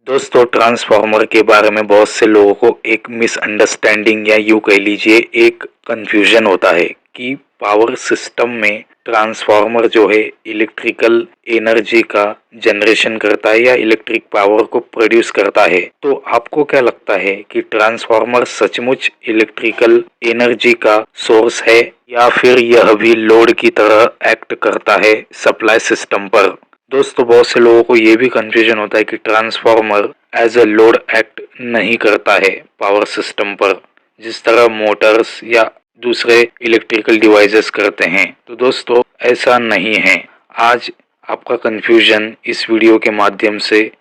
दोस्तों, ट्रांसफार्मर के बारे में बहुत से लोगों को एक मिसअंडरस्टैंडिंग या यूँ कह लीजिए एक कन्फ्यूजन होता है कि पावर सिस्टम में ट्रांसफार्मर जो है इलेक्ट्रिकल एनर्जी का जनरेशन करता है या इलेक्ट्रिक पावर को प्रोड्यूस करता है। तो आपको क्या लगता है कि ट्रांसफार्मर सचमुच इलेक्ट्रिकल एनर्जी का सोर्स है या फिर यह भी लोड की तरह एक्ट करता है सप्लाई सिस्टम पर? दोस्तों, बहुत से लोगों को ये भी कंफ्यूजन होता है कि transformer as a load act नहीं करता है पावर सिस्टम पर, जिस तरह मोटर्स या दूसरे इलेक्ट्रिकल डिवाइसेस करते हैं। तो दोस्तों, ऐसा नहीं है। आज आपका कंफ्यूजन इस वीडियो के माध्यम से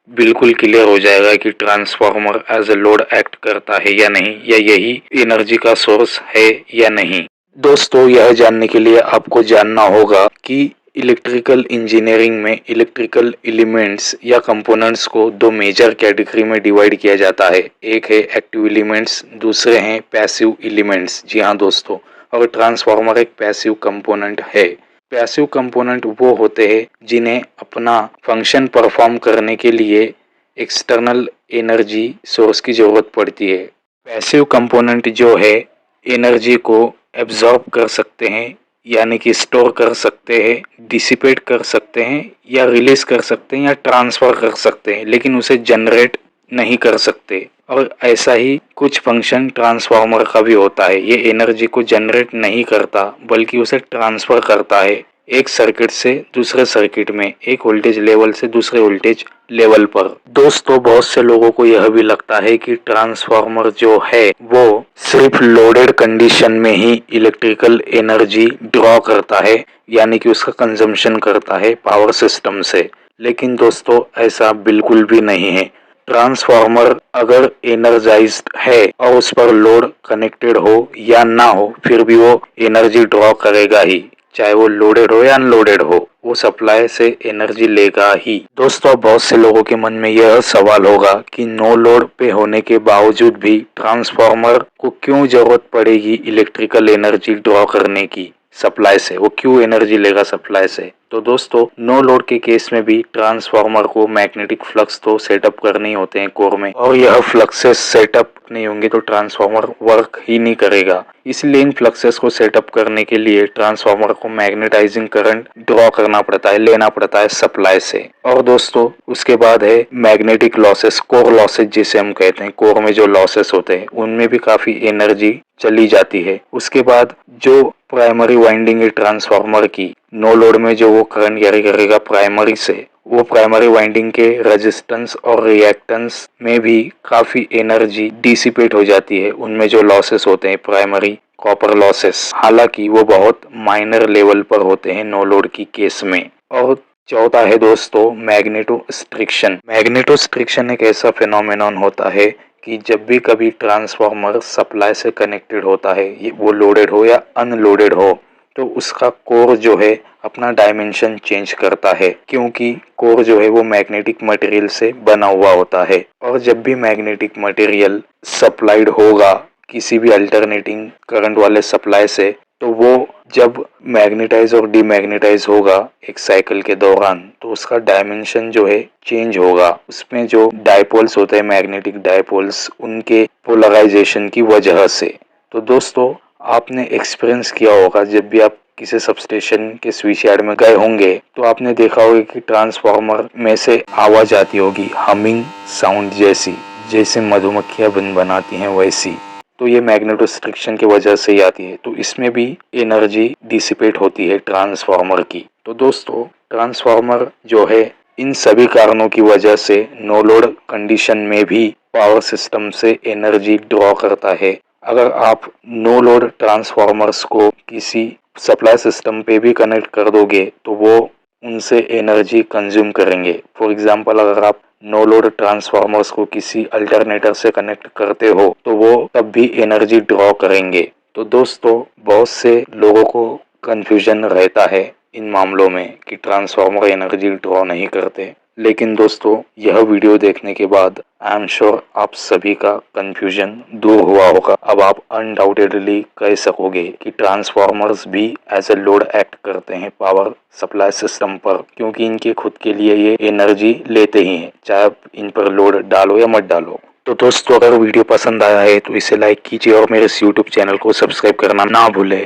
बिल्कुल क्लियर हो जाएगा कि transformer as a load act करता है या नहीं, या यही एनर्जी का सोर्स है या नहीं। दोस्तों, यह जानने के लिए आपको जानना होगा कि इलेक्ट्रिकल इंजीनियरिंग में इलेक्ट्रिकल एलिमेंट्स या कंपोनेंट्स को दो मेजर कैटेगरी में डिवाइड किया जाता है। एक है एक्टिव एलिमेंट्स, दूसरे हैं पैसिव एलिमेंट्स। जी हाँ दोस्तों, और ट्रांसफार्मर एक पैसिव कंपोनेंट है। पैसिव कंपोनेंट वो होते हैं जिन्हें अपना फंक्शन परफॉर्म करने के लिए एक्सटर्नल एनर्जी सोर्स की जरूरत पड़ती है। पैसिव कंपोनेंट जो है एनर्जी को एब्जॉर्ब कर सकते हैं, यानी कि स्टोर कर सकते हैं, डिसिपेट कर सकते हैं या रिलीज कर सकते हैं या ट्रांसफर कर सकते हैं, लेकिन उसे जनरेट नहीं कर सकते। और ऐसा ही कुछ फंक्शन ट्रांसफार्मर का भी होता है। ये एनर्जी को जनरेट नहीं करता बल्कि उसे ट्रांसफर करता है एक सर्किट से दूसरे सर्किट में, एक वोल्टेज लेवल से दूसरे वोल्टेज लेवल पर। दोस्तों, बहुत से लोगों को यह भी लगता है कि ट्रांसफार्मर जो है वो सिर्फ लोडेड कंडीशन में ही इलेक्ट्रिकल एनर्जी ड्रॉ करता है, यानी कि उसका कंजम्पशन करता है पावर सिस्टम से। लेकिन दोस्तों, ऐसा बिल्कुल भी नहीं है। ट्रांसफार्मर अगर एनर्जाइज्ड है और उस पर लोड कनेक्टेड हो या ना हो, फिर भी वो एनर्जी ड्रॉ करेगा ही, चाहे वो लोडेड हो या अनलोडेड हो, वो सप्लाई से एनर्जी लेगा ही। दोस्तों, बहुत से लोगों के मन में यह सवाल होगा कि नो लोड पे होने के बावजूद भी ट्रांसफार्मर को क्यों जरूरत पड़ेगी इलेक्ट्रिकल एनर्जी ड्रॉ करने की सप्लाई से, वो क्यों एनर्जी लेगा सप्लाई से? तो दोस्तों, नो लोड के केस में भी ट्रांसफार्मर को मैग्नेटिक फ्लक्स तो सेटअप करने ही होते हैं कोर में, और यह फ्लक्सेस सेटअप नहीं होंगे तो ट्रांसफार्मर वर्क ही नहीं करेगा। इसलिए इन फ्लक्सेस को सेटअप करने के लिए ट्रांसफार्मर को मैग्नेटाइजिंग करंट ड्रॉ करना पड़ता है, लेना पड़ता है सप्लाई से। और दोस्तों, उसके बाद है मैग्नेटिक लॉसेस, कोर लॉसेस जिसे हम कहते हैं। कोर में जो लॉसेस होते हैं उनमें भी काफी एनर्जी चली जाती है। उसके बाद जो प्राइमरी वाइंडिंग है ट्रांसफार्मर की, नो लोड में जो वो करंट कैरी करेगा प्राइमरी से, वो प्राइमरी वाइंडिंग के रेजिस्टेंस और रिएक्टेंस में भी काफी एनर्जी डिसिपेट हो जाती है। उनमें जो लॉसेस होते हैं प्राइमरी कॉपर लॉसेस, हालांकि वो बहुत माइनर लेवल पर होते हैं नो लोड की केस में। और चौथा है दोस्तों मैग्नेटोस्ट्रिक्शन। मैग्नेटोस्ट्रिक्शन एक ऐसा फिनोमेनन होता है कि जब भी कभी ट्रांसफार्मर सप्लाई से कनेक्टेड होता है, ये वो लोडेड हो या अनलोडेड हो, तो उसका कोर जो है अपना डायमेंशन चेंज करता है, क्योंकि कोर जो है वो मैग्नेटिक मटेरियल से बना हुआ होता है। और जब भी मैग्नेटिक मटेरियल सप्लाइड होगा किसी भी अल्टरनेटिंग करंट वाले सप्लाई से, तो वो जब मैग्नेटाइज और डीमैग्नेटाइज होगा एक साइकिल के दौरान, तो उसका डायमेंशन जो है चेंज होगा। उसमें जो डायपोल्स होते हैं मैग्नेटिक डायपोल्स, उनके पोलराइजेशन की वजह से। तो दोस्तों, आपने एक्सपीरियंस किया होगा जब भी आप किसी सबस्टेशन के स्विच यार्ड में गए होंगे, तो आपने देखा होगा कि ट्रांसफार्मर में से आवाज आती होगी हमिंग साउंड जैसी, जैसे मधुमक्खियां बन बनाती हैं वैसी। तो ये मैग्नेटोस्ट्रिक्शन की वजह से ही आती है। तो इसमें भी एनर्जी डिसिपेट होती है ट्रांसफार्मर की। तो दोस्तों, ट्रांसफार्मर जो है इन सभी कारणों की वजह से नो लोड कंडीशन में भी पावर सिस्टम से एनर्जी ड्रॉ करता है। अगर आप नो लोड ट्रांसफार्मर्स को किसी सप्लाई सिस्टम पे भी कनेक्ट कर दोगे तो वो उनसे एनर्जी कंज्यूम करेंगे। फॉर एग्जांपल, अगर आप नो लोड ट्रांसफार्मर्स को किसी अल्टरनेटर से कनेक्ट करते हो तो वो तब भी एनर्जी ड्रॉ करेंगे। तो दोस्तों, बहुत से लोगों को कंफ्यूजन रहता है इन मामलों में कि ट्रांसफार्मर एनर्जी ड्रॉ नहीं करते, लेकिन दोस्तों यह वीडियो देखने के बाद आई एम श्योर आप सभी का कंफ्यूजन दूर हुआ होगा। अब आप अनडाउटेडली कह सकोगे कि ट्रांसफॉर्मर्स भी एज ए लोड एक्ट करते हैं पावर सप्लाई सिस्टम पर, क्योंकि इनके खुद के लिए ये एनर्जी लेते ही हैं, चाहे आप इन पर लोड डालो या मत डालो। तो दोस्तों अगर वीडियो पसंद आया है तो इसे लाइक कीजिए और मेरे इस यूट्यूब चैनल को सब्सक्राइब करना ना भूलें।